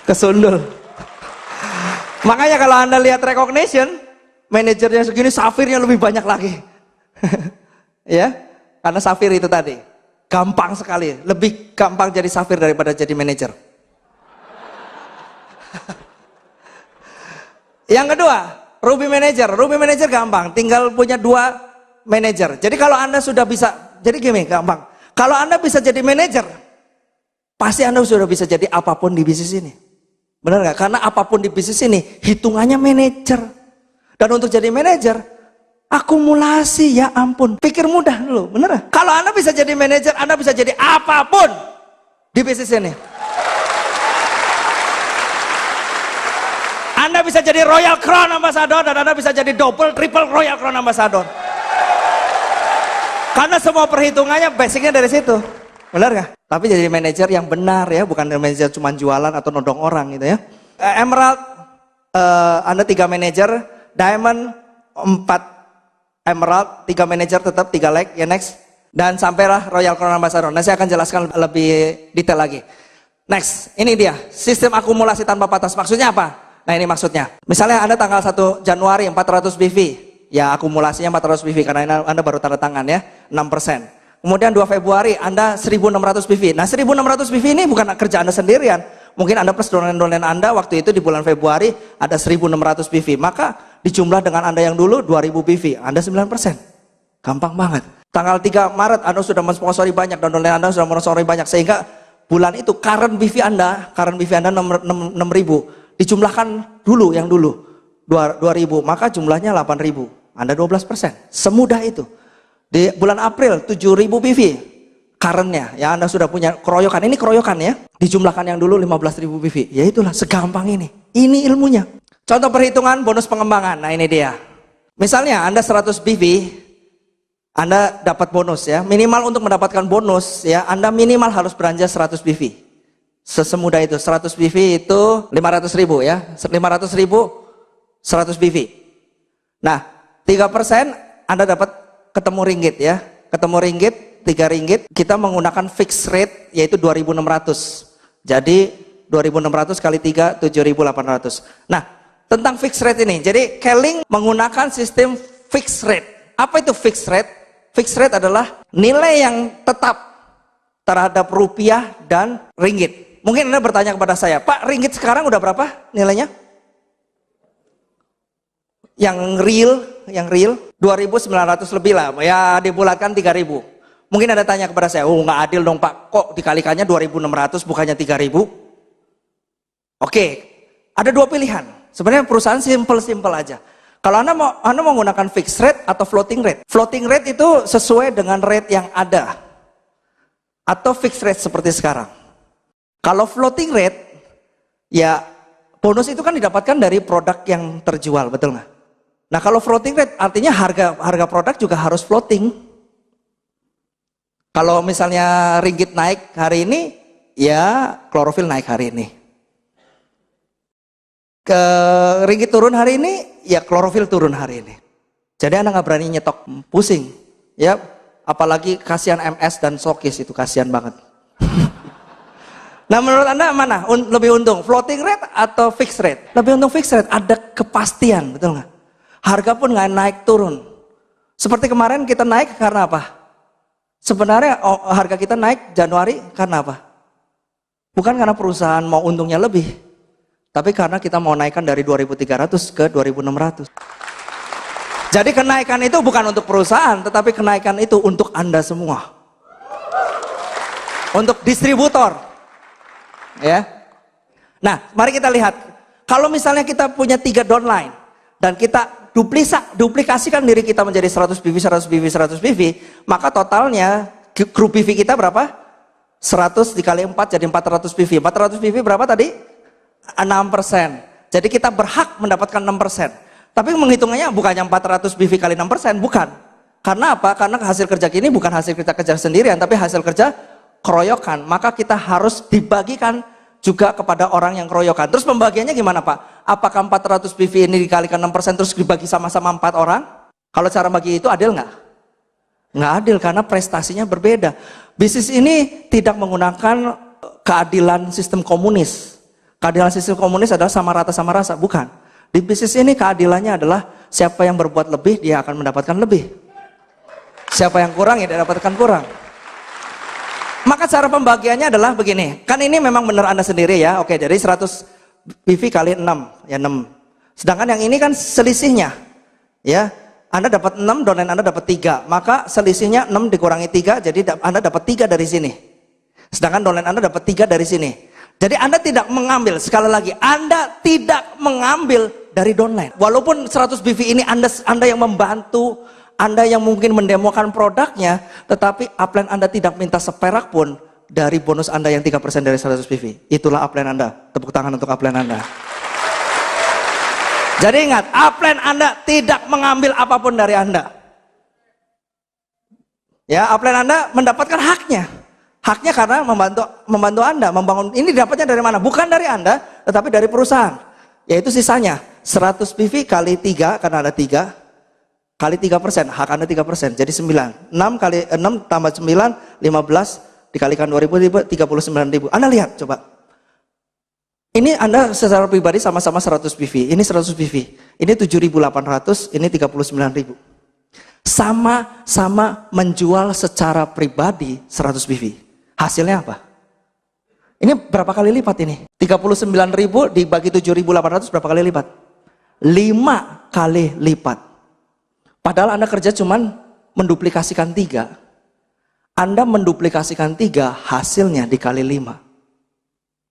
Kesundul. Makanya kalau Anda lihat recognition, manajernya segini, safirnya lebih banyak lagi. Ya, karena safir itu tadi gampang sekali, lebih gampang jadi safir daripada jadi manajer. Yang kedua, Ruby Manager. Ruby Manager gampang, tinggal punya 2 manajer. Jadi kalau Anda sudah bisa, jadi gini, gampang. Kalau Anda bisa jadi manajer, pasti Anda sudah bisa jadi apapun di bisnis ini. Benar nggak? Karena apapun di bisnis ini, hitungannya manajer. Dan untuk jadi manajer, akumulasi, ya ampun. Pikir mudah dulu, benar nggak? Kalau Anda bisa jadi manajer, Anda bisa jadi apapun di bisnis ini. Anda bisa jadi Royal Crown Ambassador dan Anda bisa jadi double, triple Royal Crown Ambassador. Karena semua perhitungannya basicnya dari situ. Benar nggak? Tapi jadi manajer yang benar ya, bukan manajer cuma jualan atau nodong orang gitu ya. Emerald, Anda 3 manajer, Diamond 4 Emerald, 3 manajer tetap 3 leg, ya next. Dan sampailah Royal Crown Ambassador. Nah saya akan jelaskan lebih detail lagi. Next, ini dia, sistem akumulasi tanpa batas. Maksudnya apa? Nah ini maksudnya, misalnya Anda tanggal 1 Januari 400 BV, ya akumulasinya 400 BV karena Anda baru tanda tangan ya, 6%. Kemudian 2 Februari Anda 1600 BV. Nah 1600 BV ini bukan kerja Anda sendirian, mungkin Anda plus dolen-dolen Anda waktu itu di bulan Februari ada 1600 BV, maka dijumlah dengan Anda yang dulu 2000 BV, Anda 9%. Gampang banget. Tanggal 3 Maret Anda sudah mensponsori banyak, dolen Anda sudah mensponsori banyak, sehingga bulan itu current BV Anda 6.000. Dijumlahkan dulu yang dulu 2.000, maka jumlahnya 8.000, Anda 12%. Semudah itu. Di bulan April 7.000 BV currentnya, ya Anda sudah punya keroyokan. Ini keroyokan ya, dijumlahkan yang dulu 15.000 BV. Ya itulah, segampang ini. Ini ilmunya. Contoh perhitungan bonus pengembangan. Nah ini dia. Misalnya Anda 100 BV, Anda dapat bonus ya. Minimal untuk mendapatkan bonus ya, Anda minimal harus belanja 100 BV. Sesemudah itu, 100 BV itu 500.000 ya, 500.000 100 BV. Nah 3% Anda dapat ketemu ringgit ya, ketemu ringgit, 3 ringgit, kita menggunakan fixed rate yaitu 2.600. Jadi 2.600 kali 3, 7.800. Nah tentang fixed rate ini, jadi Keling menggunakan sistem fixed rate. Apa itu fixed rate? Fixed rate adalah nilai yang tetap terhadap rupiah dan ringgit. Mungkin Anda bertanya kepada saya, Pak, ringgit sekarang udah berapa nilainya? Yang real 2.900 lebih lah, ya dibulatkan 3.000. Mungkin Anda tanya kepada saya, oh nggak adil dong Pak, kok dikalikannya 2.600 bukannya 3.000? Oke, ada 2 pilihan. Sebenarnya perusahaan simple aja. Kalau Anda mau menggunakan fixed rate atau floating rate. Floating rate itu sesuai dengan rate yang ada. Atau fixed rate seperti sekarang. Kalau floating rate, ya bonus itu kan didapatkan dari produk yang terjual, betul nggak? Nah kalau floating rate artinya harga produk juga harus floating. Kalau misalnya ringgit naik hari ini, ya klorofil naik hari ini. Ringgit turun hari ini, ya klorofil turun hari ini. Jadi Anda nggak berani nyetok, pusing. Ya, apalagi kasihan MS dan Sokis itu, kasihan banget. Nah menurut Anda mana lebih untung, floating rate atau fixed rate? Lebih untung fixed rate, ada kepastian, betul nggak? Harga pun nggak naik turun. Seperti kemarin kita naik karena apa? Sebenarnya harga kita naik Januari karena apa? Bukan karena perusahaan mau untungnya lebih, tapi karena kita mau naikkan dari 2.300 ke 2.600. Jadi kenaikan itu bukan untuk perusahaan, tetapi kenaikan itu untuk Anda semua. Untuk distributor. Ya. Nah, mari kita lihat. Kalau misalnya kita punya 3 downline dan kita duplikasikan diri kita menjadi 100 BV, 100 BV, 100 BV, maka totalnya grup BV kita berapa? 100 dikali 4 jadi 400 BV. 400 BV berapa tadi? 6%. Jadi kita berhak mendapatkan 6%. Tapi menghitungnya bukannya 400 BV kali 6%, bukan. Karena apa? Karena hasil kerja ini bukan hasil kita kerja sendirian, tapi hasil kerja keroyokan, maka kita harus dibagikan juga kepada orang yang keroyokan. Terus pembagiannya gimana Pak? Apakah 400 BV ini dikalikan 6% terus dibagi sama-sama 4 orang? Kalau cara bagi itu adil nggak? Nggak adil karena prestasinya berbeda. Bisnis ini tidak menggunakan keadilan sistem komunis. Keadilan sistem komunis adalah sama rata sama rasa, bukan. Di bisnis ini keadilannya adalah siapa yang berbuat lebih dia akan mendapatkan lebih. Siapa yang kurang ya dia dapatkan kurang. Maka cara pembagiannya adalah begini. Kan ini memang benar Anda sendiri ya. Oke, dari 100 PV kali 6 ya 6. Sedangkan yang ini kan selisihnya. Ya. Anda dapat 6, downline Anda dapat 3. Maka selisihnya 6 dikurangi 3, jadi Anda dapat 3 dari sini. Sedangkan downline Anda dapat 3 dari sini. Jadi Anda tidak mengambil, sekali lagi, Anda tidak mengambil dari downline. Walaupun 100 BV ini Anda yang membantu, Anda yang mungkin mendemokan produknya, tetapi upline Anda tidak minta seperak pun dari bonus Anda yang 3% dari 100 BV. Itulah upline Anda. Tepuk tangan untuk upline Anda. Jadi ingat, upline Anda tidak mengambil apapun dari Anda. Ya, upline Anda mendapatkan haknya. Haknya karena membantu Anda membangun. Ini dapatnya dari mana? Bukan dari Anda, tetapi dari perusahaan. Yaitu sisanya 100 PV kali 3 karena ada 3 kali 3%, hak Anda 3%. Jadi 9. 6 kali 6 tambah 9, 15 dikalikan 2000, 39.000. Anda lihat coba. Ini Anda secara pribadi sama-sama 100 PV, ini 100 PV, ini 7.800, ini 39.000. Sama-sama menjual secara pribadi 100 PV. Hasilnya apa? Ini berapa kali lipat ini? 39.000 dibagi 7.800 berapa kali lipat? 5 kali lipat. Padahal Anda kerja cuman menduplikasikan 3. Anda menduplikasikan 3, hasilnya dikali 5.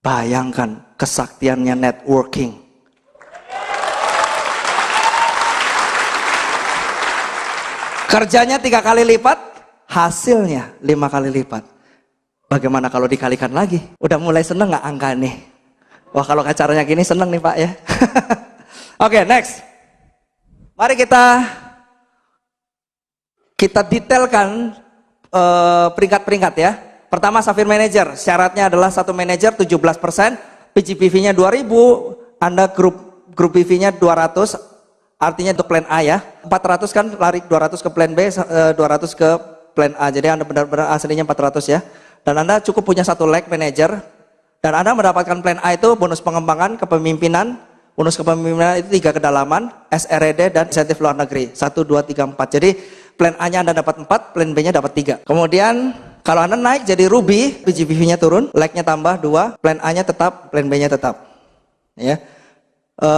Bayangkan kesaktiannya networking. Kerjanya 3 kali lipat, hasilnya 5 kali lipat. Bagaimana kalau dikalikan lagi? Udah mulai seneng gak angka nih? Wah kalau acaranya gini seneng nih Pak ya. Oke, next. Mari kita detailkan peringkat-peringkat ya. Pertama Safir Manager, syaratnya adalah satu manajer 17%, PGPV-nya 2000, Anda grup PV-nya 200, artinya untuk plan A ya. 400 kan lari 200 ke plan B, 200 ke plan A. Jadi Anda benar-benar aslinya 400 ya. Dan Anda cukup punya satu leg manager, dan Anda mendapatkan plan A itu bonus pengembangan, kepemimpinan, bonus kepemimpinan itu 3 kedalaman, SRED dan insentif luar negeri. 1, 2, 3, 4. Jadi plan A-nya Anda dapat 4, plan B-nya dapat 3. Kemudian kalau Anda naik jadi Ruby, PGPV-nya turun, leg-nya tambah 2, plan A-nya tetap, plan B-nya tetap. Ya.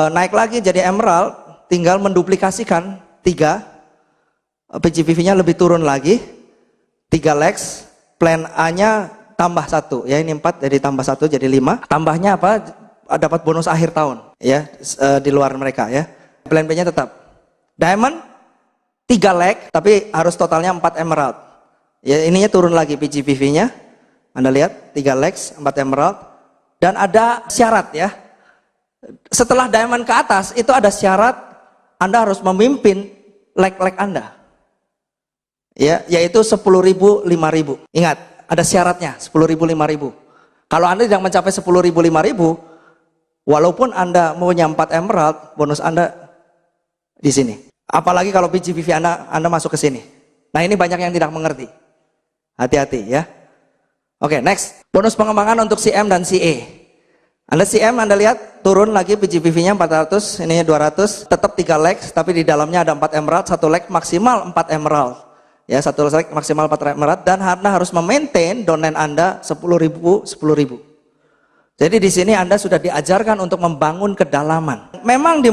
Naik lagi jadi Emerald, tinggal menduplikasikan 3, PGPV-nya lebih turun lagi, 3 legs, plan A-nya tambah 1, ya ini 4 jadi tambah 1 jadi 5. Tambahnya apa? Dapat bonus akhir tahun, ya di luar mereka ya. Plan B-nya tetap. Diamond 3 leg, tapi harus totalnya 4 Emerald. Ya ininya turun lagi PGPV-nya. Anda lihat 3 legs, 4 Emerald. Dan ada syarat ya. Setelah Diamond ke atas itu ada syarat Anda harus memimpin leg-leg Anda. Ya, yaitu 10.000, 5.000. Ingat, ada syaratnya 10.000, 5.000. Kalau Anda tidak mencapai 10.000, 5.000, walaupun Anda punya 4 Emerald, bonus Anda di sini. Apalagi kalau PGPV Anda masuk ke sini. Nah, ini banyak yang tidak mengerti. Hati-hati ya. Oke, next. Bonus pengembangan untuk CM dan CA. Anda CM, Anda lihat turun lagi PGPV-nya 400, ininya 200, tetap 3 legs, tapi di dalamnya ada 4 Emerald, 1 leg maksimal 4 Emerald. Ya, 1 leg maksimal 4 Emerald, dan Anda harus memaintain downline Anda 10.000, 10.000. Jadi di sini Anda sudah diajarkan untuk membangun kedalaman. Memang di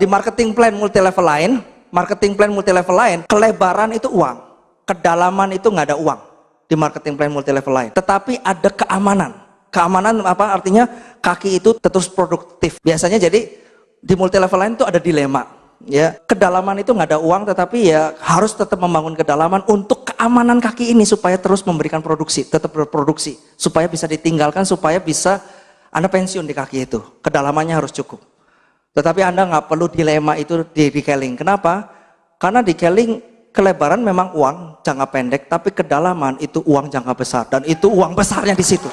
marketing plan multi level lain, kelebaran itu uang. Kedalaman itu nggak ada uang di marketing plan multi level lain. Tetapi ada keamanan. Keamanan apa artinya? Kaki itu terus produktif. Biasanya jadi di multi level lain itu ada dilema. Ya, kedalaman itu nggak ada uang, tetapi ya harus tetap membangun kedalaman untuk keamanan kaki ini supaya terus memberikan produksi, tetap berproduksi, supaya bisa ditinggalkan, supaya bisa Anda pensiun di kaki itu. Kedalamannya harus cukup. Tetapi Anda nggak perlu dilema itu di detailing. Kenapa? Karena detailing kelebaran memang uang jangka pendek, tapi kedalaman itu uang jangka besar, dan itu uang besarnya di situ.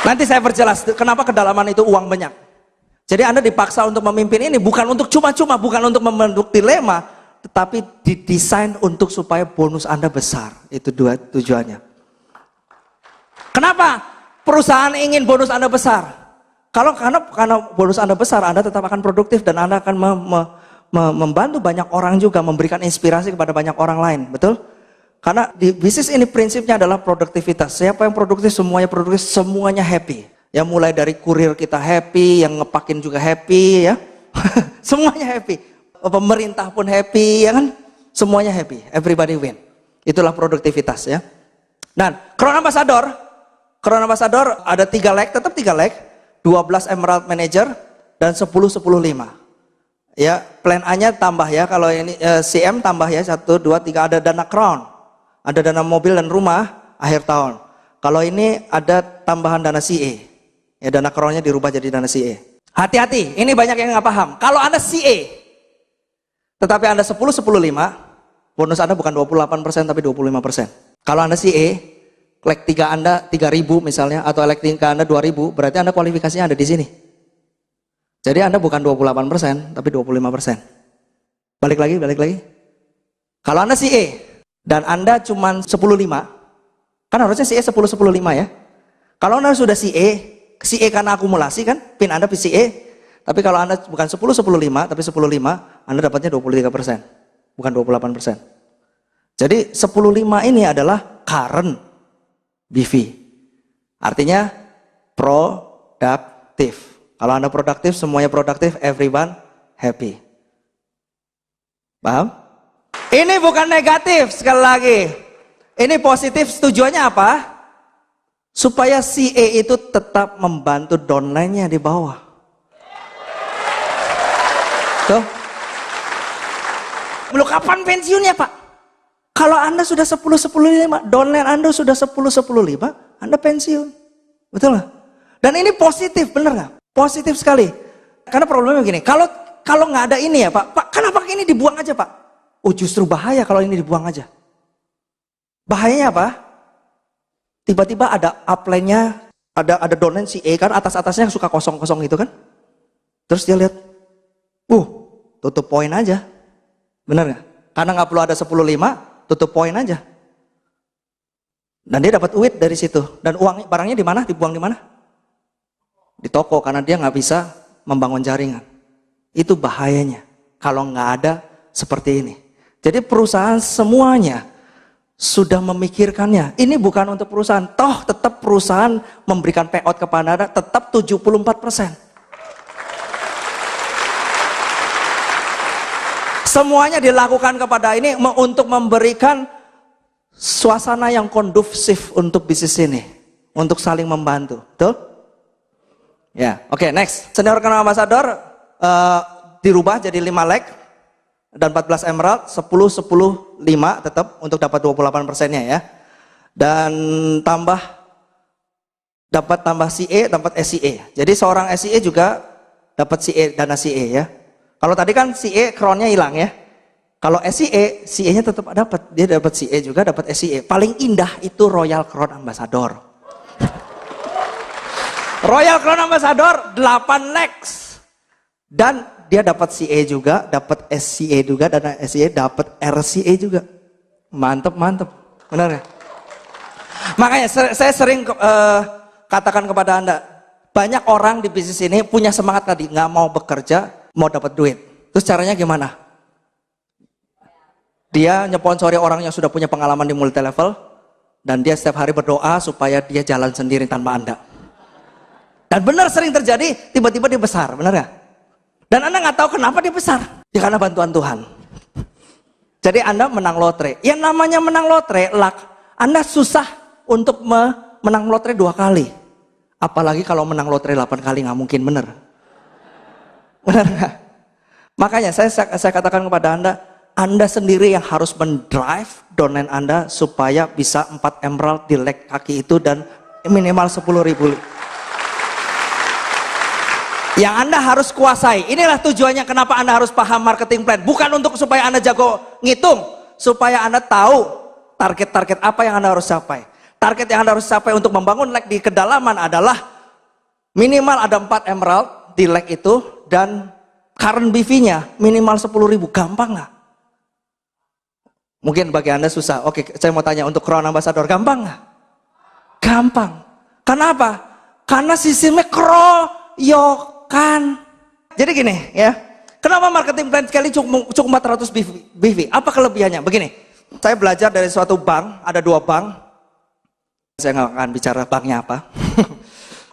Nanti saya perjelas kenapa kedalaman itu uang banyak. Jadi Anda dipaksa untuk memimpin ini bukan untuk cuma-cuma, bukan untuk membentuk dilema, tetapi didesain untuk supaya bonus Anda besar. Itu dua tujuannya. Kenapa? perusahaan ingin bonus Anda besar? Karena bonus Anda besar, Anda tetap akan produktif dan Anda akan membantu banyak orang juga, memberikan inspirasi kepada banyak orang lain, betul? Karena di bisnis ini prinsipnya adalah produktivitas. Siapa yang produktif, semuanya happy. Ya mulai dari kurir kita happy, yang ngepakin juga happy ya. Semuanya happy. Pemerintah pun happy ya kan? Semuanya happy, everybody win. Itulah produktivitas ya. Nah, Crown Ambassador ada 3 leg, tetap 3 leg. 12 Emerald Manager dan 10-10-5. Ya, plan A-nya tambah ya. Kalau ini CM tambah ya 1 2 3, ada dana Crown. Ada dana mobil dan rumah akhir tahun. Kalau ini ada tambahan dana CA. Ya, dana Crown-nya dirubah jadi dana CA. Hati-hati, ini banyak yang nggak paham. Kalau Anda CA tetapi Anda 10-10-5, bonus Anda bukan 28% tapi 25%. Kalau Anda CA leg 3 Anda 3.000 misalnya, atau leg 3 Anda 2.000, berarti Anda kualifikasinya ada di sini. Jadi Anda bukan 28%, tapi 25%. Balik lagi. Kalau Anda CA, dan Anda cuma 10.5, kan harusnya CA 10-10-5 ya. Kalau Anda sudah CA karena akumulasi kan, PIN Anda CA, tapi kalau Anda bukan 10-10-5, tapi 10-5, Anda dapatnya 23%, bukan 28%. Jadi 10-5 ini adalah current BV. Artinya produktif. Kalau Anda produktif, semuanya produktif, everyone happy. Paham? Ini bukan negatif, sekali lagi. Ini positif, tujuannya apa? Supaya CA itu tetap membantu downline-nya di bawah. Tuh. Belum kapan pensiunnya, Pak? Kalau Anda sudah 10-10-5, downline Anda sudah 10-10-5, Anda pensiun. Betul nggak? Dan ini positif, bener nggak? Positif sekali. Karena problemnya begini, kalau nggak ada ini ya Pak, kenapa ini dibuang aja Pak? Oh justru bahaya kalau ini dibuang aja. Bahayanya apa? Tiba-tiba ada upline-nya, ada downline CA kan, atas-atasnya suka kosong-kosong gitu kan. Terus dia lihat, tutup poin aja. Bener nggak? Karena nggak perlu ada 10-5, tutup poin aja. Dan dia dapat duit dari situ. Dan barangnya di mana? Dibuang di mana? Di toko, karena dia nggak bisa membangun jaringan. Itu bahayanya kalau nggak ada seperti ini. Jadi perusahaan semuanya sudah memikirkannya. Ini bukan untuk perusahaan. Toh tetap perusahaan memberikan payout kepada Anda tetap 74%. Semuanya dilakukan kepada ini untuk memberikan suasana yang kondusif untuk bisnis ini, untuk saling membantu, betul? Ya, oke, next. Senior Crown Ambassador dirubah jadi 5 leg dan 14 Emerald, 10-10-5 tetap untuk dapat 28%-nya ya. Dan dapat tambah CA, dapat SCA. Jadi seorang SCA juga dapat CA, dana CA ya. Kalau tadi kan CA crown-nya hilang ya. Kalau SCA, CA-nya tetap dapat. Dia dapat CA juga, dapat SCA. Paling indah itu Royal Crown Ambassador. Royal Crown Ambassador 8 legs. Dan dia dapat CA juga, dapat SCA juga, dan SCA dapat RCA juga. Mantep. Benar ya? Makanya saya sering katakan kepada Anda, banyak orang di bisnis ini punya semangat tadi, nggak mau bekerja, mau dapat duit. Terus caranya gimana? Dia nyponsori orang yang sudah punya pengalaman di multi level, dan dia setiap hari berdoa supaya dia jalan sendiri tanpa Anda. Dan benar sering terjadi, tiba-tiba dia besar, benar ya? Dan Anda nggak tahu kenapa dia besar. Ya karena bantuan Tuhan. Jadi Anda menang lotre. Yang namanya menang lotre, Anda susah untuk menang lotre 2 kali. Apalagi kalau menang lotre 8 kali, nggak mungkin, benar. Benar nggak? Makanya saya katakan kepada Anda sendiri yang harus mendrive downline Anda supaya bisa 4 emerald di leg kaki itu dan minimal 10.000. Yang Anda harus kuasai. Inilah tujuannya kenapa Anda harus paham marketing plan. Bukan untuk supaya Anda jago ngitung, supaya Anda tahu target-target apa yang Anda harus capai. Target yang Anda harus capai untuk membangun leg di kedalaman adalah minimal ada 4 emerald di leg itu, dan current BV-nya minimal 10.000. Gampang nggak? Mungkin bagi Anda susah. Oke, saya mau tanya untuk Crown Ambassador, gampang nggak? Gampang. Kenapa? Karena sistemnya keroyokan. Jadi gini ya, kenapa marketing plan sekali cukup 400 BV? Apa kelebihannya? Begini, saya belajar dari suatu bank, ada 2 bank. Saya nggak akan bicara banknya apa.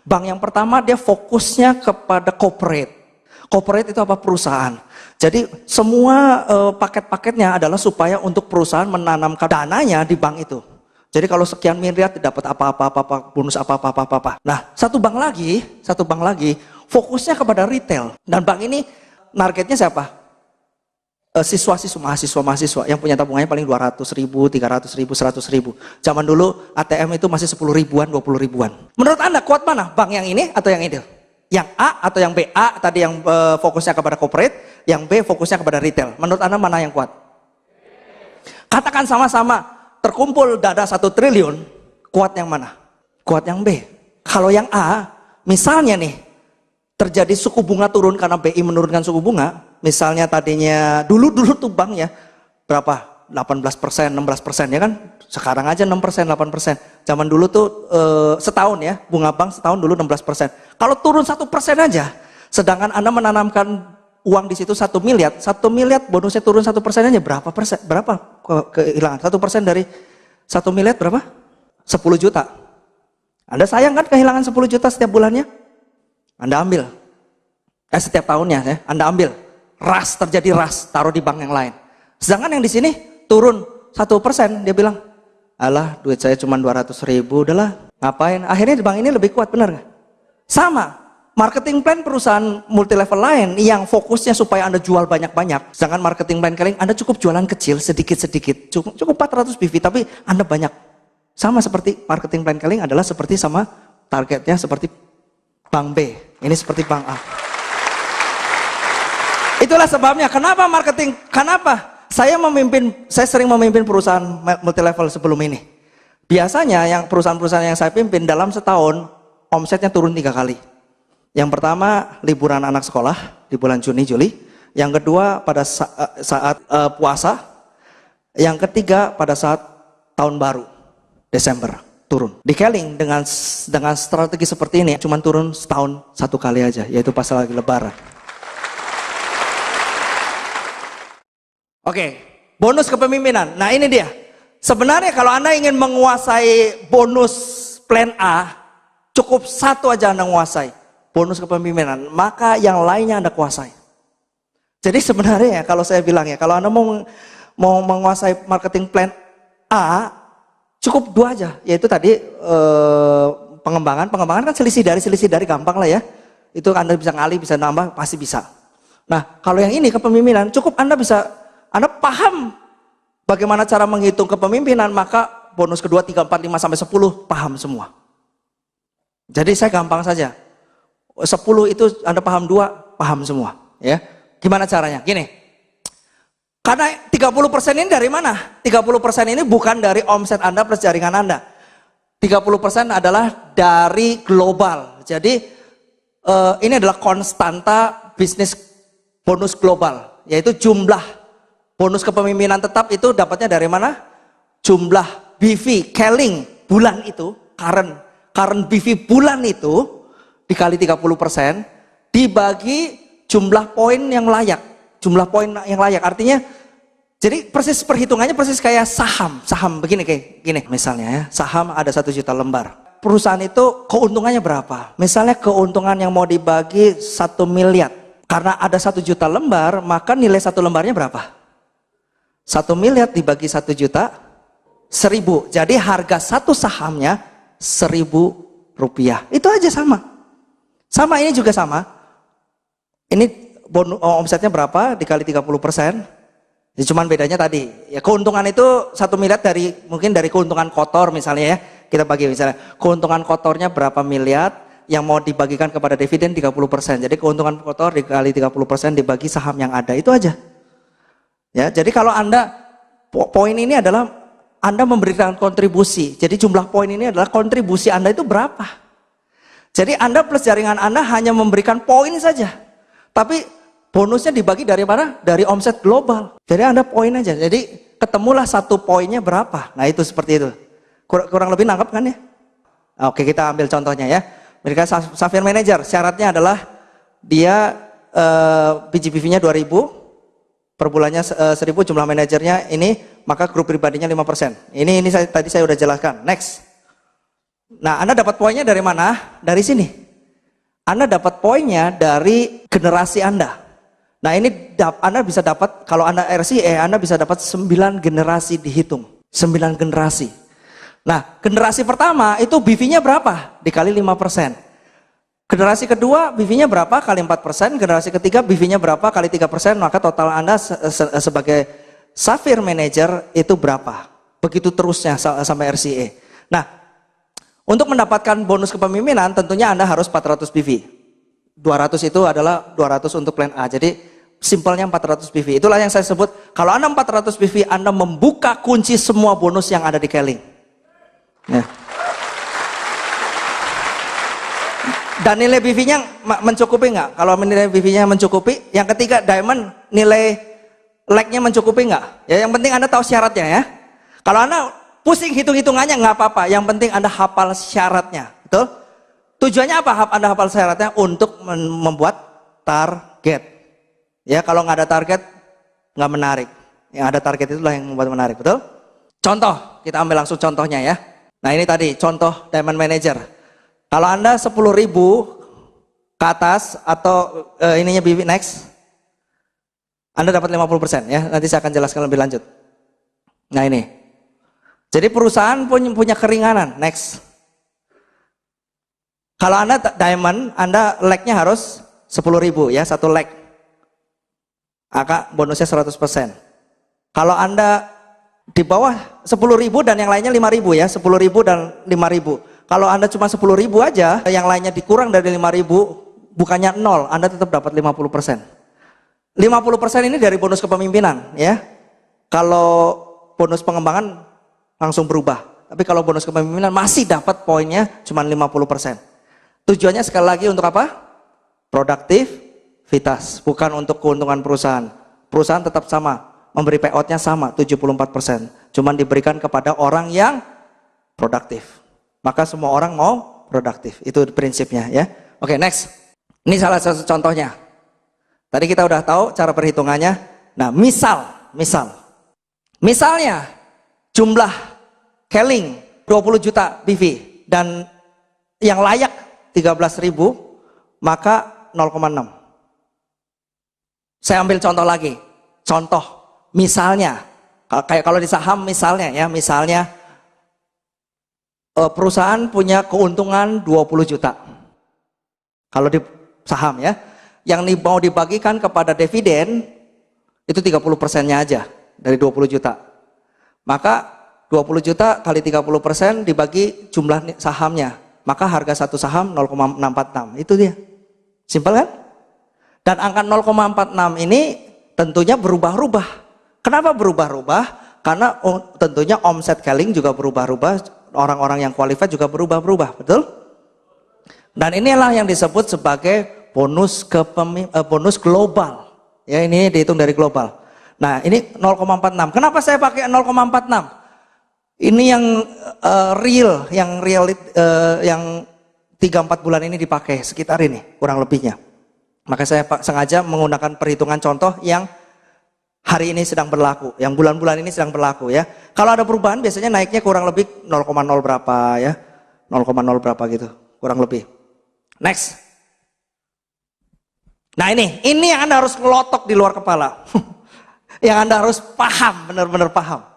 Bank yang pertama dia fokusnya kepada corporate. Corporate itu apa? Perusahaan. Jadi semua paket-paketnya adalah supaya untuk perusahaan menanamkan dananya di bank itu. Jadi kalau sekian miliar dapat apa-apa, bonus apa-apa. Nah, satu bank lagi fokusnya kepada retail. Dan bank ini targetnya siapa? Siswa-siswa, mahasiswa yang punya tabungannya paling 200 ribu, 300 ribu, 100 ribu. Zaman dulu ATM itu masih 10 ribuan, 20 ribuan. Menurut Anda kuat mana? Bank yang ini atau yang itu? Yang A atau yang B? A tadi yang fokusnya kepada corporate, yang B fokusnya kepada retail. Menurut Anda mana yang kuat? Katakan sama-sama. Terkumpul dana 1 triliun, kuat yang mana? Kuat yang B. Kalau yang A, misalnya nih, terjadi suku bunga turun karena BI menurunkan suku bunga, misalnya tadinya, dulu tuh bank ya, berapa? 18%, 16% ya kan? Sekarang aja 6%, 8%. Zaman dulu tuh setahun ya, bunga bank setahun dulu 16%. Kalau turun 1% aja, sedangkan Anda menanamkan uang di situ 1 miliar, 1 miliar bonusnya turun 1% aja berapa persen? Berapa kehilangan? 1% dari 1 miliar berapa? 10 juta. Anda sayang kan kehilangan 10 juta setiap bulannya? Anda ambil. Setiap tahunnya ya, Anda ambil. Terjadi ras, taruh di bank yang lain. Sedangkan yang di sini turun 1%, dia bilang, alah duit saya cuma 200 ribu, udahlah ngapain? Akhirnya di bank ini lebih kuat, benar nggak? Sama. Marketing plan perusahaan multilevel lain yang fokusnya supaya Anda jual banyak-banyak. Sedangkan marketing plan kalian Anda cukup jualan kecil, sedikit-sedikit. Cukup 400 BV, tapi Anda banyak. Sama seperti marketing plan kalian adalah seperti sama targetnya seperti bank B. Ini seperti bank A. Itulah sebabnya kenapa saya sering memimpin perusahaan multilevel sebelum ini. Biasanya yang perusahaan-perusahaan yang saya pimpin dalam setahun omsetnya turun 3 kali. Yang pertama liburan anak sekolah di bulan Juni Juli, yang kedua pada saat puasa, yang ketiga pada saat tahun baru Desember turun. Di Keling dengan strategi seperti ini cuma turun setahun 1 kali aja, yaitu pas lagi Lebaran. Oke, bonus kepemimpinan. Nah ini dia. Sebenarnya kalau Anda ingin menguasai bonus plan A, cukup 1 aja Anda menguasai. Bonus kepemimpinan, maka yang lainnya Anda kuasai. Jadi sebenarnya kalau saya bilang ya, kalau Anda mau menguasai marketing plan A, cukup 2 aja, yaitu tadi pengembangan kan selisih dari gampang lah ya. Itu Anda bisa ngalih, bisa nambah, pasti bisa. Nah kalau yang ini kepemimpinan, cukup Anda paham bagaimana cara menghitung kepemimpinan, maka bonus kedua 3, 4, 5, sampai 10 paham semua. Jadi saya gampang saja. 10 itu Anda paham 2, paham semua. Ya, gimana caranya? Gini, karena 30% ini dari mana? 30% ini bukan dari omset Anda plus jaringan Anda. 30% adalah dari global. Jadi ini adalah konstanta bisnis bonus global, yaitu jumlah bonus kepemimpinan tetap itu dapatnya dari mana? Jumlah BV Keling bulan itu, current BV bulan itu dikali 30% dibagi jumlah poin yang layak. Jumlah poin yang layak artinya, jadi persis perhitungannya persis kayak saham begini kayak gini misalnya ya. Saham ada 1 juta lembar. Perusahaan itu keuntungannya berapa? Misalnya keuntungan yang mau dibagi 1 miliar. Karena ada 1 juta lembar, maka nilai 1 lembarnya berapa? 1 miliar dibagi 1 juta 1000. Jadi harga 1 sahamnya 1000 rupiah. Itu aja sama. Sama ini juga sama. Ini omsetnya berapa dikali 30%. Ya, cuman bedanya tadi. Ya keuntungan itu 1 miliar mungkin dari keuntungan kotor misalnya ya. Kita bagi misalnya keuntungan kotornya berapa miliar yang mau dibagikan kepada dividen 30%. Jadi keuntungan kotor dikali 30% dibagi saham yang ada. Itu aja. Ya, jadi kalau Anda poin ini adalah Anda memberikan kontribusi. Jadi jumlah poin ini adalah kontribusi Anda itu berapa? Jadi Anda plus jaringan Anda hanya memberikan poin saja. Tapi bonusnya dibagi dari mana? Dari omset global. Jadi Anda poin aja. Jadi ketemulah 1 poinnya berapa. Nah itu seperti itu. Kurang lebih nangkep kan ya? Oke, kita ambil contohnya ya. Mereka Sapphire Manager, syaratnya adalah dia PGPV-nya 2000, per bulannya 1000, jumlah manajernya ini, maka grup pribadinya 5%. Ini tadi saya udah jelaskan. Next. Nah, Anda dapat poinnya dari mana? Dari sini. Anda dapat poinnya dari generasi Anda. Nah, ini Anda bisa dapat, kalau Anda RCE, Anda bisa dapat 9 generasi dihitung. 9 generasi. Nah, generasi pertama itu BV-nya berapa? Dikali 5%. Generasi kedua BV-nya berapa? Kali 4%. Generasi ketiga BV-nya berapa? Kali 3%. Maka total Anda sebagai Sapphire Manager itu berapa? Begitu terusnya sampai RCE. Nah, untuk mendapatkan bonus kepemimpinan tentunya Anda harus 400 BV. 200 itu adalah 200 untuk plan A. Jadi simpelnya 400 BV. Itulah yang saya sebut, kalau Anda 400 BV, Anda membuka kunci semua bonus yang ada di Keling. Ya. Dan nilai BV-nya mencukupi nggak? Kalau nilai BV-nya mencukupi, yang ketiga Diamond, nilai like-nya mencukupi nggak? Ya, yang penting Anda tahu syaratnya ya. Kalau Anda pusing hitung-hitungannya nggak apa-apa, yang penting Anda hafal syaratnya, betul? Tujuannya apa? Anda hafal syaratnya untuk membuat target. Ya, kalau nggak ada target, nggak menarik. Yang ada target itulah yang membuat menarik, betul? Contoh, kita ambil langsung contohnya ya. Nah, ini tadi contoh Diamond Manager. Kalau Anda 10.000 ke atas atau ininya BV next, Anda dapat 50% ya. Nanti saya akan jelaskan lebih lanjut. Nah, ini. Jadi perusahaan punya keringanan, next. Kalau Anda Diamond, Anda like-nya harus 10.000 ya, satu like. Maka bonusnya 100%. Kalau Anda di bawah 10.000 dan yang lainnya 5.000 ya, 10.000 dan 5.000. Kalau Anda cuma 10.000 aja, yang lainnya dikurang dari 5.000, bukannya 0, Anda tetap dapat 50%. 50% ini dari bonus kepemimpinan ya. Kalau bonus pengembangan langsung berubah. Tapi kalau bonus kepemimpinan masih dapat poinnya cuma 50%. Tujuannya sekali lagi untuk apa? Produktivitas, bukan untuk keuntungan perusahaan. Perusahaan tetap sama, memberi payout-nya sama, 74%. Cuman diberikan kepada orang yang produktif. Maka semua orang mau produktif. Itu prinsipnya ya. Oke, next. Ini salah satu contohnya. Tadi kita udah tahu cara perhitungannya. Nah, misalnya jumlah Keling 20 juta BV dan yang layak 13.000, maka 0,6. Saya ambil contoh lagi. Contoh, misalnya, kayak kalau di saham misalnya ya, perusahaan punya keuntungan 20 juta. Kalau di saham ya, yang mau dibagikan kepada dividen itu 30%-nya aja dari 20 juta. Maka 20 juta kali 30% dibagi jumlah sahamnya. Maka harga satu saham 0,646. Itu dia. Simpel kan? Dan angka 0,46 ini tentunya berubah-ubah. Kenapa berubah-ubah? Karena tentunya omset Keling juga berubah-ubah. Orang-orang yang qualified juga berubah-ubah, betul? Dan inilah yang disebut sebagai bonus global. Ya, ini dihitung dari global. Nah, ini 0,46. Kenapa saya pakai 0,46? Ini yang real, yang 3-4 bulan ini dipakai, sekitar ini kurang lebihnya. Maka saya sengaja menggunakan perhitungan contoh yang hari ini sedang berlaku, yang bulan-bulan ini sedang berlaku ya. Kalau ada perubahan biasanya naiknya kurang lebih 0,0 berapa ya. 0,0 berapa gitu, kurang lebih. Next. Nah, ini yang Anda harus ngelotok di luar kepala. Yang Anda harus paham, benar-benar paham.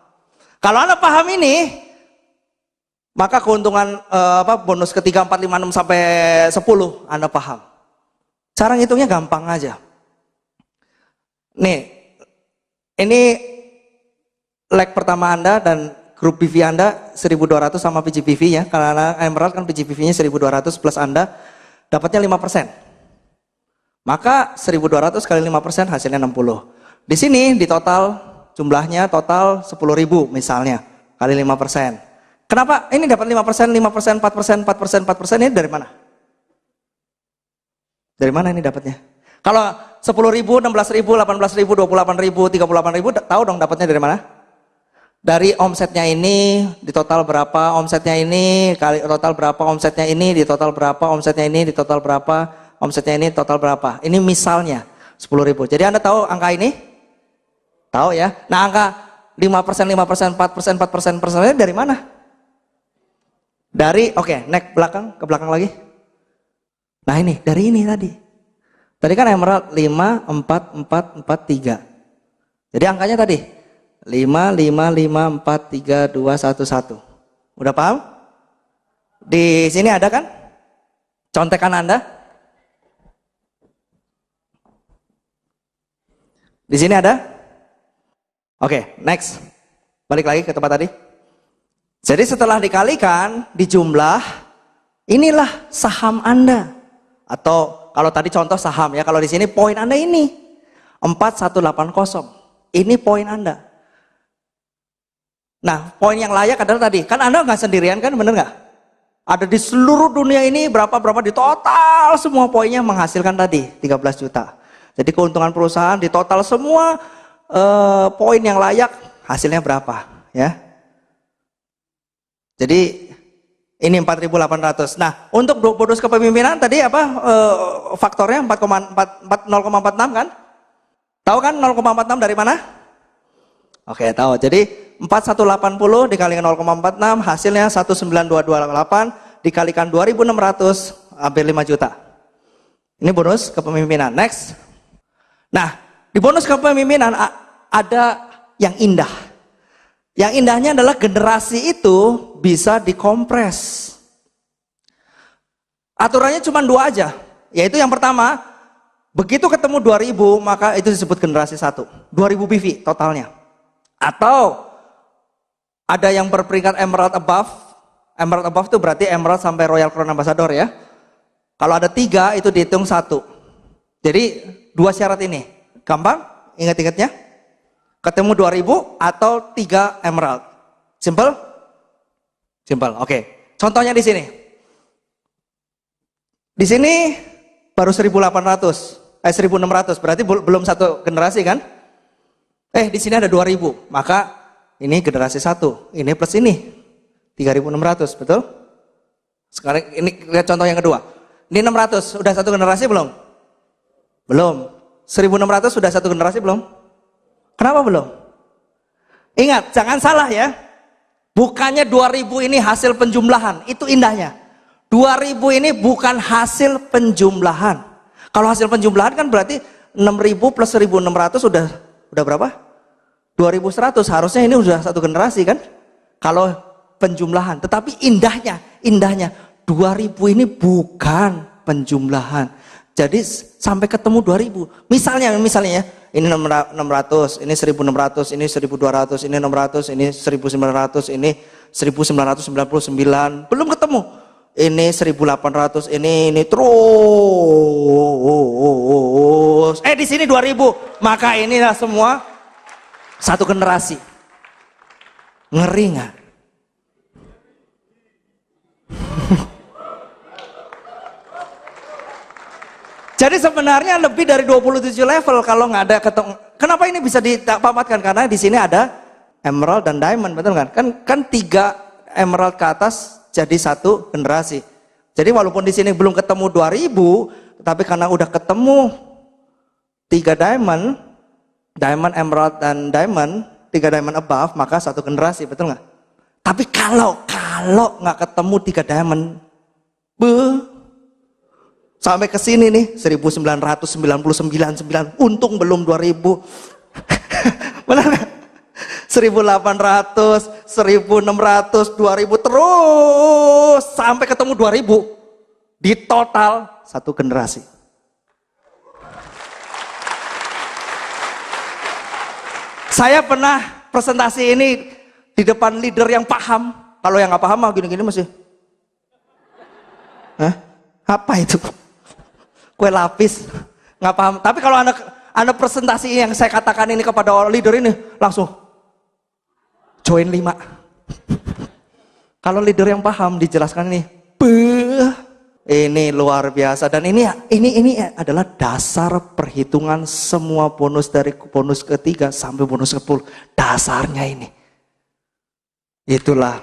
Kalau Anda paham ini, maka keuntungan bonus ke 3, 4, 5, 6 sampai 10 Anda paham. Cara ngitungnya gampang aja. Nih, ini leg pertama Anda dan grup PV Anda 1.200 sama PGPV ya. Karena Emerald kan PGPV-nya 1.200 plus Anda dapatnya 5%. Maka 1.200 kali 5% hasilnya 60. Di sini di total jumlahnya total 10.000 misalnya kali 5%. Kenapa ini dapat 5%, 5%, 4%, 4%, 4% ini dari mana? Dari mana ini dapatnya? Kalau 10.000, 16.000, 18.000, 28.000, 38.000, tahu dong dapatnya dari mana? Dari omsetnya ini di total berapa, omsetnya ini kali total berapa, omsetnya ini di total berapa, omsetnya ini di total berapa, omsetnya ini total berapa. Ini misalnya 10.000. Jadi Anda tahu angka ini? Tahu ya? Nah, angka 5%, 5%, 4%, 4%, dari mana? Dari, oke, next ke belakang lagi. Nah ini, dari ini tadi. Tadi kan emerald 5, 4, 4, 4, 3. Jadi angkanya tadi 5, 5, 5, 4, 3, 2, 1, 1. Udah paham? Di sini ada kan? Contekan Anda? Di sini ada? Oke, next. Balik lagi ke tempat tadi. Jadi setelah dikalikan, dijumlah, inilah saham Anda. Atau kalau tadi contoh saham ya, kalau di sini poin Anda ini 4180. Ini poin Anda. Nah, poin yang layak adalah tadi, kan Anda nggak sendirian kan, bener nggak? Ada di seluruh dunia ini berapa di total semua poinnya menghasilkan tadi 13 juta. Jadi keuntungan perusahaan di total semua poin yang layak hasilnya berapa ya? Jadi ini 4.800. Nah, untuk bonus kepemimpinan tadi apa faktornya 0,46 kan? Tahu kan 0,46 dari mana? Oke, tahu. Jadi 4180 dikalikan 0,46 hasilnya 19228 dikalikan 2.600 hampir 5 juta. Ini bonus kepemimpinan. Next. Nah, di bonus kepemimpinan ada yang indah. Yang indahnya adalah generasi itu bisa dikompres. Aturannya cuma 2 aja. Yaitu yang pertama, begitu ketemu 2000 maka itu disebut generasi 1. 2000 BV totalnya. Atau ada yang berperingkat Emerald Above. Emerald Above itu berarti Emerald sampai Royal Crown Ambassador ya. Kalau ada 3 itu dihitung 1. Jadi 2 syarat ini. Gampang ingat-ingatnya? Ketemu 2000 atau 3 emerald. Simple? Simple. Oke. Contohnya di sini. Di sini baru 1800, 1600. Berarti belum satu generasi kan? Di sini ada 2000. Maka ini generasi 1. Ini plus ini 3600, betul? Sekarang ini lihat contoh yang kedua. Ini 600, sudah satu generasi belum? Belum. 1600 sudah satu generasi belum? Kenapa belum? Ingat, jangan salah ya. Bukannya 2000 ini hasil penjumlahan, itu indahnya. 2000 ini bukan hasil penjumlahan. Kalau hasil penjumlahan kan berarti 6000 plus 1600 sudah berapa? 2100, harusnya ini sudah satu generasi kan? Kalau penjumlahan, tetapi indahnya 2000 ini bukan penjumlahan. Jadi sampai ketemu 2000. Misalnya ya, ini 600, ini 1600, ini 1200, ini 600, ini 1900, ini 1999. Belum ketemu. Ini 1800, ini terus. Di sini 2000. Maka inilah semua satu generasi. Ngeri nggak? Jadi sebenarnya lebih dari 27 level kalau nggak ada ketemu. Kenapa ini bisa dipamatkan? Karena di sini ada emerald dan diamond, betul kan? Kan 3 emerald ke atas jadi satu generasi. Jadi walaupun di sini belum ketemu 2000, tapi karena udah ketemu 3 diamond, emerald dan diamond, 3 diamond above, maka satu generasi, betul nggak? Tapi kalau nggak ketemu 3 diamond, sampai ke sini nih 1999, untung belum 2000. Benar nggak? 1800, 1600, 2000 terus sampai ketemu 2000. Di total satu generasi. Saya pernah presentasi ini di depan leader yang paham. Kalau yang nggak paham mah gini-gini masih. Apa itu? Kue lapis, nggak paham. Tapi kalau anda presentasi yang saya katakan ini kepada leader ini, langsung join 5. Kalau leader yang paham dijelaskan ini, ini luar biasa. Dan ini adalah dasar perhitungan semua bonus dari bonus ketiga sampai bonus ke-10. Dasarnya ini. Itulah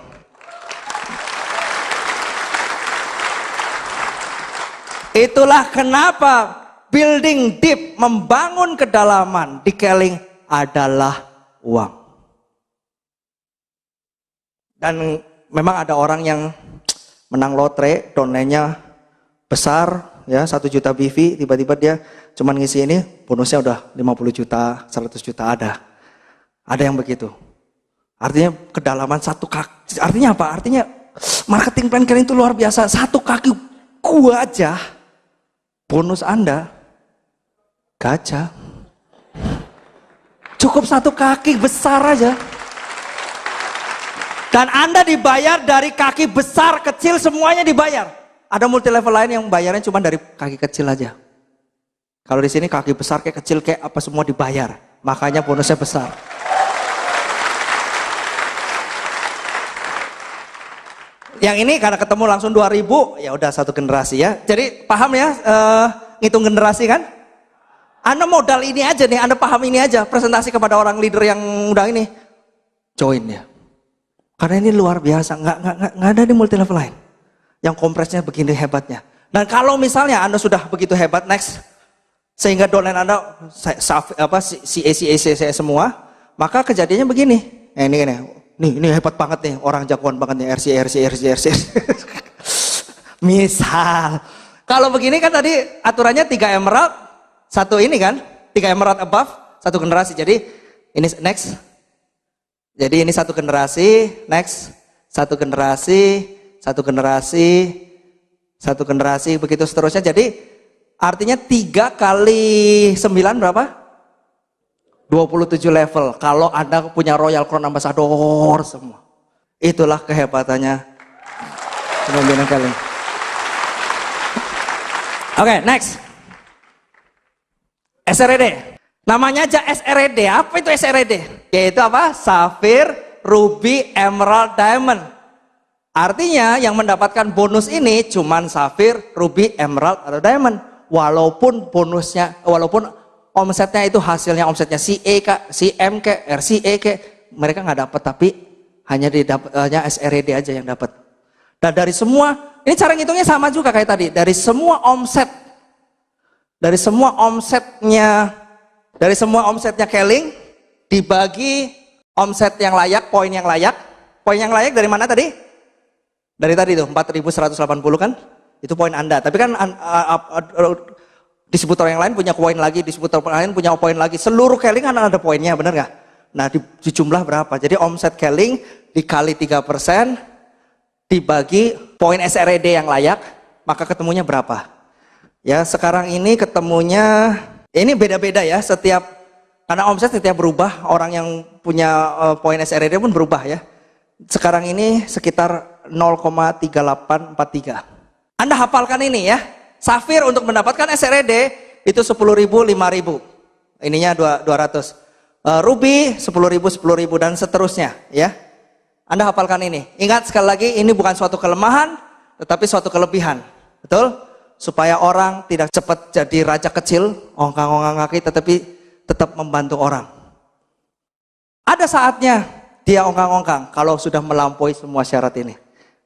kenapa building deep, membangun kedalaman di Keling adalah uang. Dan memang ada orang yang menang lotre, downline-nya besar, ya 1 juta BV, tiba-tiba dia cuman ngisi ini, bonusnya udah 50 juta, 100 juta ada. Ada yang begitu. Artinya kedalaman 1 kaki, artinya apa? Artinya marketing plan Keling itu luar biasa. 1 kaki gua aja, bonus Anda gajah. Cukup 1 kaki besar aja. Dan Anda dibayar dari kaki besar, kecil, semuanya dibayar. Ada multi level lain yang bayarnya cuma dari kaki kecil aja. Kalau di sini kaki besar kayak kecil kayak apa semua dibayar. Makanya bonusnya besar. Yang ini karena ketemu langsung 2000, ya udah 1 generasi ya. Jadi paham ya ngitung generasi kan? Anda modal ini aja nih, Anda paham ini aja. Presentasi kepada orang leader yang udah ini. Join ya. Karena ini luar biasa, nggak ada di multi level lain. Yang kompresnya begini hebatnya. Dan kalau misalnya Anda sudah begitu hebat, next. Sehingga downline Anda, CA semua. Maka kejadiannya begini. Ini hebat banget nih, orang jagoan banget nih, RC. Misal. Kalau begini kan tadi aturannya 3 emerald, 1 ini kan. 3 emerald above, 1 generasi. Jadi ini next. Jadi ini 1 generasi, next, 1 generasi, 1 generasi, 1 generasi, begitu seterusnya. Jadi artinya 3 kali 9 berapa? 27 level. Kalau Anda punya Royal Crown Ambassador semua. Itulah kehebatannya pemimpinan Keling. Oke, next. SRED. Namanya aja SRED. Apa itu SRED? Yaitu apa? Safir, Ruby, Emerald, Diamond. Artinya yang mendapatkan bonus ini cuman Safir, Ruby, Emerald, atau Diamond. Walaupun bonusnya, walaupun omsetnya itu hasilnya omsetnya CA, CM, RCA, mereka nggak dapat, tapi hanya SRED aja yang dapat. Dan dari semua, ini cara ngitungnya sama juga kayak tadi. Dari semua omsetnya Keling dibagi omset yang layak, poin yang layak. Poin yang layak dari mana tadi? Dari tadi tuh 4.180 kan? Itu poin Anda. Tapi kan distributor yang lain punya poin lagi, distributor yang lain punya poin lagi. Seluruh Keling kan ada poinnya, benar nggak? Nah, di jumlah berapa? Jadi omset Keling dikali 3% dibagi poin SRED yang layak, maka ketemunya berapa? Ya, sekarang ini ketemunya ini beda-beda ya, karena omset setiap berubah, orang yang punya poin SRED pun berubah ya. Sekarang ini sekitar 0,3843. Anda hafalkan ini ya. Safir untuk mendapatkan SRED itu 10.000, 5.000. Ininya 200. Ruby 10.000, 10.000 dan seterusnya ya. Anda hafalkan ini. Ingat sekali lagi, ini bukan suatu kelemahan, tetapi suatu kelebihan. Betul? Supaya orang tidak cepat jadi raja kecil, ongkang-ongkang kaki, tetapi tetap membantu orang. Ada saatnya dia ongkang-ongkang kalau sudah melampaui semua syarat ini.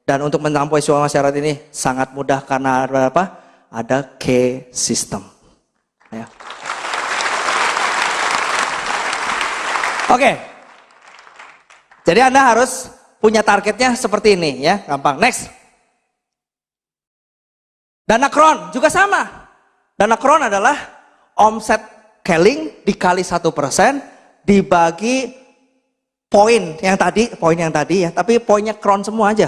Dan untuk melampaui semua syarat ini sangat mudah karena ada apa? Ada key system. Ya. Oke. Jadi Anda harus punya targetnya seperti ini ya, gampang. Next. Dana Crown juga sama. Dana Crown adalah omset Keling dikali 1% dibagi poin yang tadi ya, tapi poinnya Crown semua aja.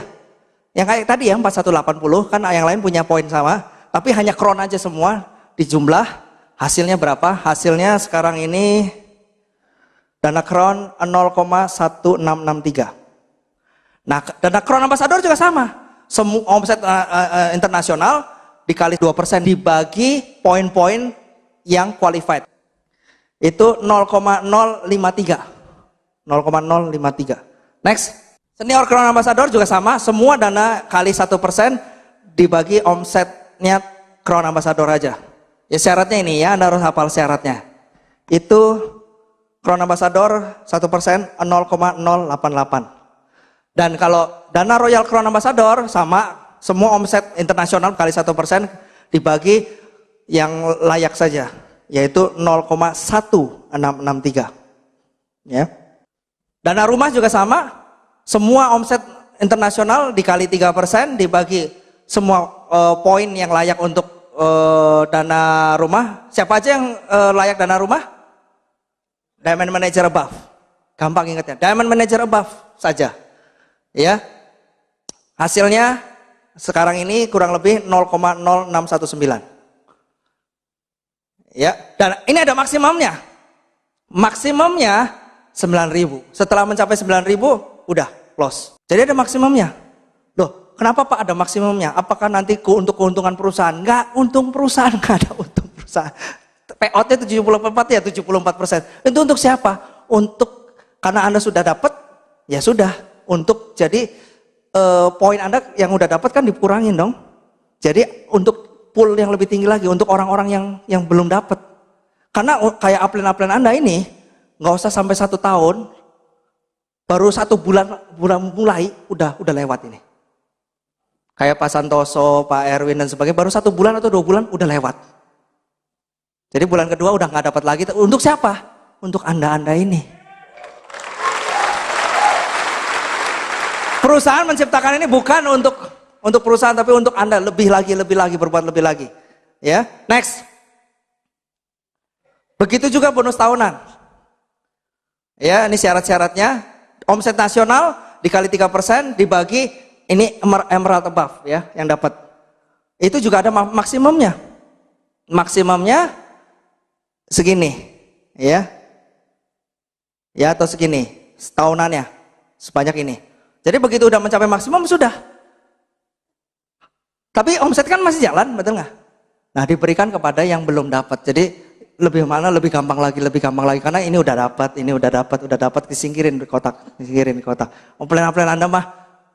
Yang kayak tadi ya 4180 kan yang lain punya poin sama, tapi hanya Crown aja semua dijumlah. Hasilnya berapa? Hasilnya sekarang ini Dana Crown 0,1663. Nah, Dana Crown Ambassador juga sama. Semua omset internasional dikali 2% dibagi poin-poin yang qualified. Itu 0,053. 0,053. Next. Senior Crown Ambassador juga sama. Semua dana kali 1% dibagi omsetnya Crown Ambassador aja. Ya syaratnya ini ya, Anda harus hafal syaratnya. Itu Crown Ambassador 1% 0,088. Dan kalau dana Royal Crown Ambassador sama, semua omset internasional kali 1% dibagi yang layak saja, yaitu 0,1663. Ya. Dana rumah juga sama, semua omset internasional dikali 3% dibagi semua poin yang layak untuk dana rumah. Siapa aja yang layak dana rumah? Diamond Manager Above. Gampang ingatnya, Diamond Manager Above saja. Ya. Hasilnya sekarang ini kurang lebih 0,0619. Ya, dan ini ada maksimumnya. Maksimumnya 9.000. Setelah mencapai 9.000 udah close. Jadi ada maksimumnya. Loh, kenapa Pak ada maksimumnya? Apakah nanti untuk keuntungan perusahaan? Enggak, untung perusahaan, enggak ada untung perusahaan. Payout-nya 74 ya, 74%. Itu untuk siapa? Untuk, karena Anda sudah dapat, ya sudah. Untuk jadi poin Anda yang udah dapat kan dikurangin dong. Jadi untuk pool yang lebih tinggi lagi, untuk orang-orang yang belum dapat. Karena kayak upline Anda ini, nggak usah sampai 1 tahun, baru 1 bulan mulai, udah lewat ini. Kayak Pak Santoso, Pak Erwin dan sebagainya, baru 1 bulan atau 2 bulan udah lewat. Jadi bulan kedua udah nggak dapat lagi. Untuk siapa? Untuk Anda ini. Perusahaan menciptakan ini bukan untuk perusahaan, tapi untuk Anda, lebih lagi, berbuat lebih lagi. Ya, next. Begitu juga bonus tahunan. Ya, ini syarat-syaratnya. Omset nasional dikali 3% dibagi, ini emerald above ya yang dapat. Itu juga ada maksimumnya. Maksimumnya segini, ya. Ya, atau segini tahunannya sebanyak ini. Jadi begitu udah mencapai maksimum sudah. Tapi omset kan masih jalan, betul nggak? Nah, diberikan kepada yang belum dapat. Jadi lebih gampang lagi karena ini udah dapat disingkirin di kotak. Plan Anda mah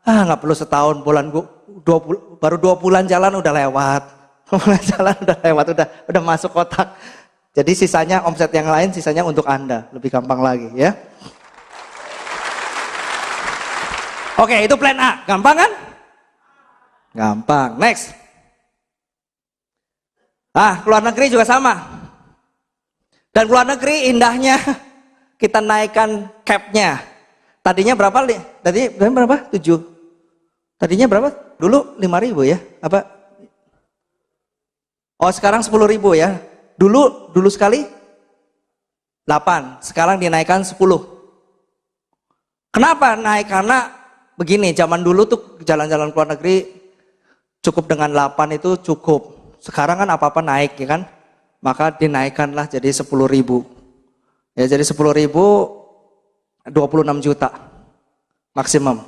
nggak perlu setahun, baru 2 bulan jalan udah lewat. Udah masuk kotak. Jadi sisanya omset yang lain sisanya untuk Anda, lebih gampang lagi ya. Oke, itu plan A, gampang kan? Gampang. Next. Keluar negeri juga sama. Dan keluar negeri indahnya kita naikkan cap-nya. Tadinya berapa? Tadi berapa? 7. Tadinya berapa? Dulu 5.000 ya? Apa? Oh, sekarang 10.000 ya. Dulu sekali 8, sekarang dinaikkan 10. Kenapa naik? Karena begini, zaman dulu tuh jalan-jalan keluar negeri cukup dengan 8 itu cukup. Sekarang kan apa-apa naik ya kan? Maka dinaikkanlah jadi 10.000. Ya, jadi 10.000 26 juta maksimum.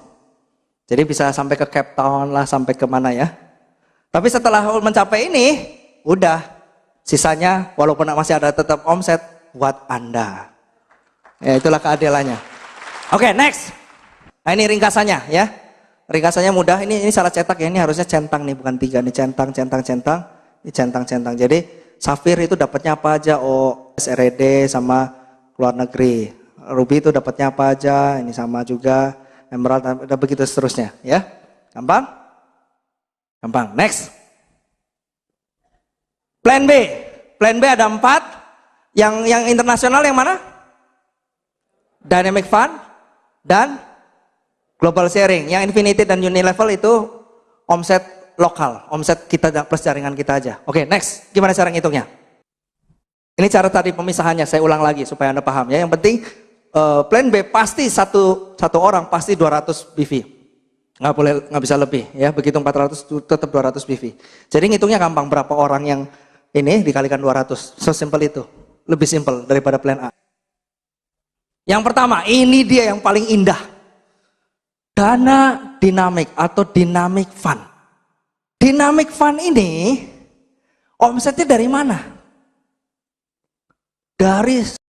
Jadi bisa sampai ke Cape Town lah, sampai ke mana ya. Tapi setelah mencapai ini, udah sisanya walaupun masih ada tetap omset buat Anda. Ya, itulah keadilannya. Oke, next. Nah, ini ringkasannya ya. Ringkasannya mudah. Ini salah cetak ya. Ini harusnya centang nih, bukan 3 nih. Centang. Ini centang. Jadi Safir itu dapatnya apa aja? SRED sama luar negeri. Ruby itu dapatnya apa aja? Ini sama juga. Emerald, udah begitu seterusnya ya. Gampang? Next. Plan B. Plan B ada 4. Yang internasional yang mana? Dynamic Fund dan Global Sharing. Yang Infinity dan Unilevel itu omset lokal, omset kita plus jaringan kita aja. Oke, next. Gimana cara ngitungnya? Ini cara tadi pemisahannya, saya ulang lagi supaya Anda paham ya. Yang penting plan B pasti satu orang pasti 200 BV. Nggak bisa lebih ya. Begitu 400 tetap 200 BV. Jadi ngitungnya gampang, berapa orang yang ini dikalikan 200. So simple itu. Lebih simple daripada plan A. Yang pertama, ini dia yang paling indah. Dana dinamik atau dynamic fund. Dynamic fund ini omsetnya dari mana? Dari